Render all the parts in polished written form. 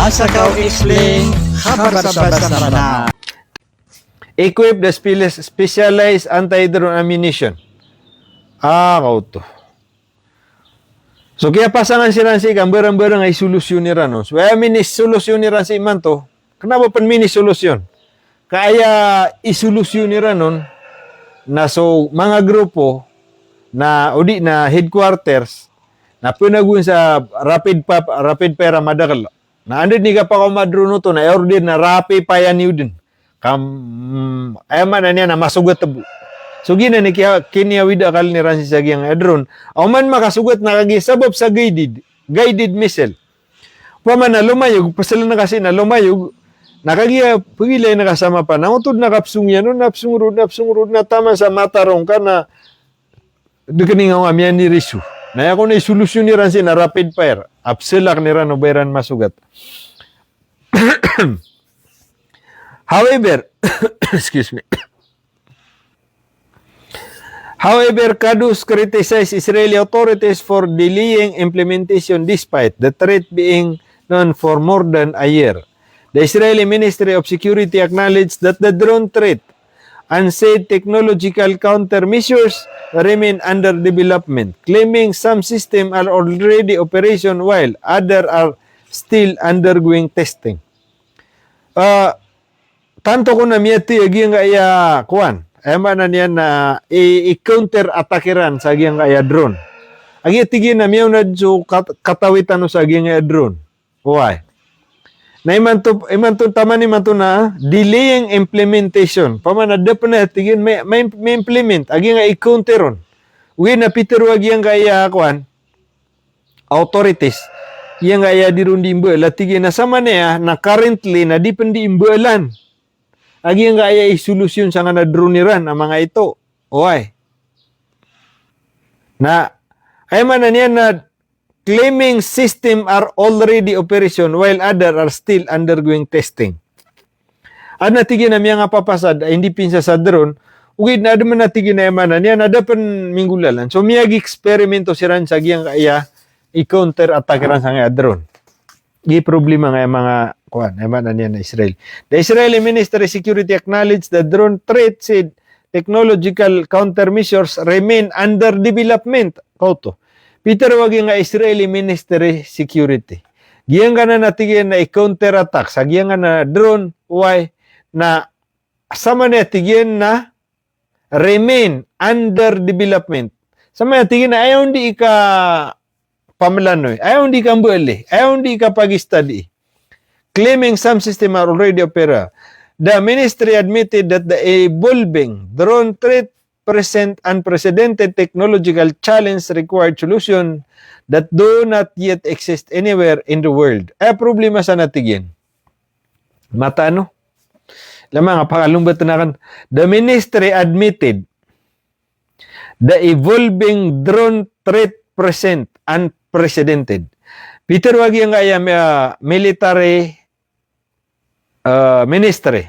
Masakaw Explain, basa-basa na. Equip the specialized anti-drone ammunition. Kauto. So kaya pasangan si Ransi kang barang-barang ay solusyon ni Ranos. Kaya minis solusyon ni Ransi man to. Kenapa pan minis solusyon? Kaya isolusyon ni Ranon na so mga grupo na udi na headquarters na punagun sa rapid fire Madagal. Na andid ni ka pa kumadruno to na order na rapid fire niyo din. Ayaman na niya na masugat tabu. So gina ni kini wida kal ni Ransi sa giyang drone. Aw man makasugat na kagi sabab sa guided missile. Paman na lumayog, pasala na kasi na lumayog, nakagiya pagilay na kasama pa. Nangutod na kapsung yan, napsung road na tama sa matarong ka na dekaning ang amyan ni Risu. Na ako na isolusyon ni Ransi na rapid fire. Apsilak ni Rano bayran masugat. However, excuse me. However, Kadus criticized Israeli authorities for delaying implementation despite the threat being known for more than a year. The Israeli Ministry of Security acknowledged that the drone threat and said technological countermeasures remain under development, claiming some systems are already operational while others are still undergoing testing. Tanto ko na miyati aging kaya kuan. Ema na niya na i-counter attackeran sa aging kaya drone. Agi tigin na miyaw na so katawitan no sa aging kaya drone. Why? Na iman to taman iman to na delaying implementation. Paman na dapat na tigin may implement aging nga i-counteron. Uwi na pitero aging kaya kuan authorities. Yang kaya dirun diimbel tigin na sama niya na currently na di pendi imbelan. Agi nga ay solusyon sa nga na drone ni Ran ang mga ito. Oy. Na ay man na niya na claiming system are already operation while other are still undergoing testing. At natigin na miya nga papasad ay hindi pinsa sa drone, ugid na adaman natigin na yaman na niya na dapan minggulalan. So miyag eksperimento si Ran sa giyang kaya i-counter attack ran sa nga drone. Gi problema nga mga kuan eman na Israel. The Israeli Ministry of Security acknowledged the drone threat said technological countermeasures remain under development. Kauto. Peter wagi nga Israeli Ministry Security. Giyang kana natigyan na i-counter attack sa giyang na drone why na sama na tigyan na remain under development. Sama tigyan na ayon di ka pamlanoy. Ayon di ka mbali. Ayon di ka pag-study. Claiming some systems are already operational. The ministry admitted that the evolving drone threat present unprecedented technological challenge required solution that do not yet exist anywhere in the world. Problema sa natigyan. Mata ano? Lamang pangalumbat na kan. The ministry admitted the evolving drone threat present unprecedented. Peter wagi nga military ministry.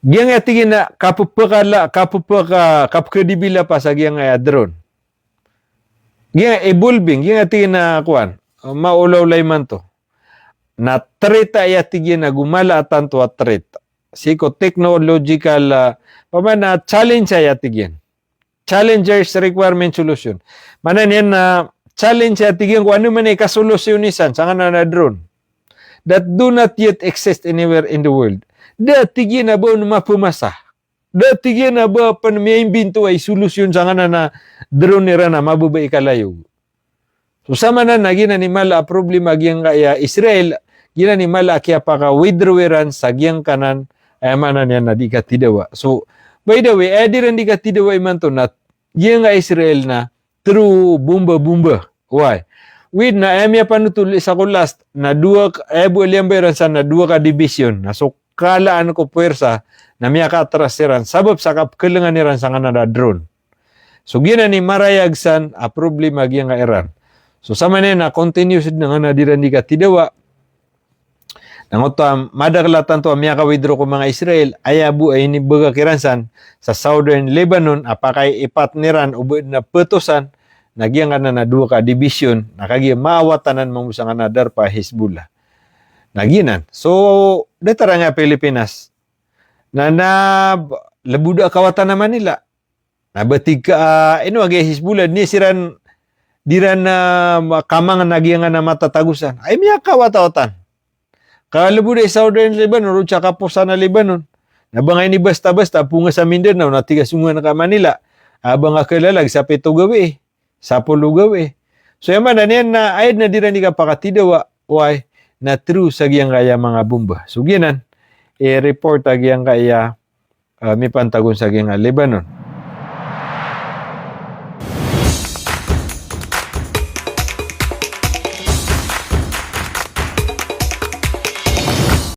Giyang tingin na kapukredibila pa sa giyang drone. Giyang evolving, giyang tingin na kuan, maulaw-lay man to. Na threat ay tingin na gumala tanto at threat. Siko technological pamana challenge ay tingin. Challengers requirement solution. Manan yan na challenge ay tingin kung ano man ay kasolusyonisan sa nga na drone that do not yet exist anywhere in the world. Dati na ba mapumasa? Dati na ba pan may binto ay solusyon sa nga na drone nira na mabubay kalayog? So sama na ginanimala problema giyang kaya Israel, ginanimala kaya pa ka withdrawran sa giyang kanan ay manan yan na di ka tidawa. So, by the way, di rin di ka tidawa iman to na giyang Israel na true bumba. Why? With na emya panutul sa ko last na dua buliamberan sa na dua ka division na so kalaan ko puwersa na miya ka atrasiran sabab sa kapkelengan ni ran sa nga na drone. So gina ni marayagsan a problema gyang nga Iran. So sama na continuous na nga na diran di ka tidawa. Nangoto madaglatan to miya ka withdraw ko mga Israel ayabu ay ni baga kiransan sa southern Lebanon apakay ipatniran ubod na putusan nagyang na dua ka division nakagi maawatanan mo sa nga nadar pa Hezbollah. Naginan. So, datara nga Pilipinas. Na labuda kawatan naman nila. Nabatig ka, agay Hizbullah, ni siran, diran na kamang nagyangan na matatagusan. Ay, miya kawatawatan. Kalabuda Southern Lebanon, rutsa ka po sana Lebanon. Nabangay ni basta-basta, punga sa Mindanao, natigasungan na ka Manila. Abang akalalag sa pito gawi, sa pulo gawi. So, yaman, yan na, ayad na diran ni ka pakatidawa, why, na true sa giyang kaya mga bomba. So, ginan, report agiyang kaya may pantagon sa giyang Lebanon.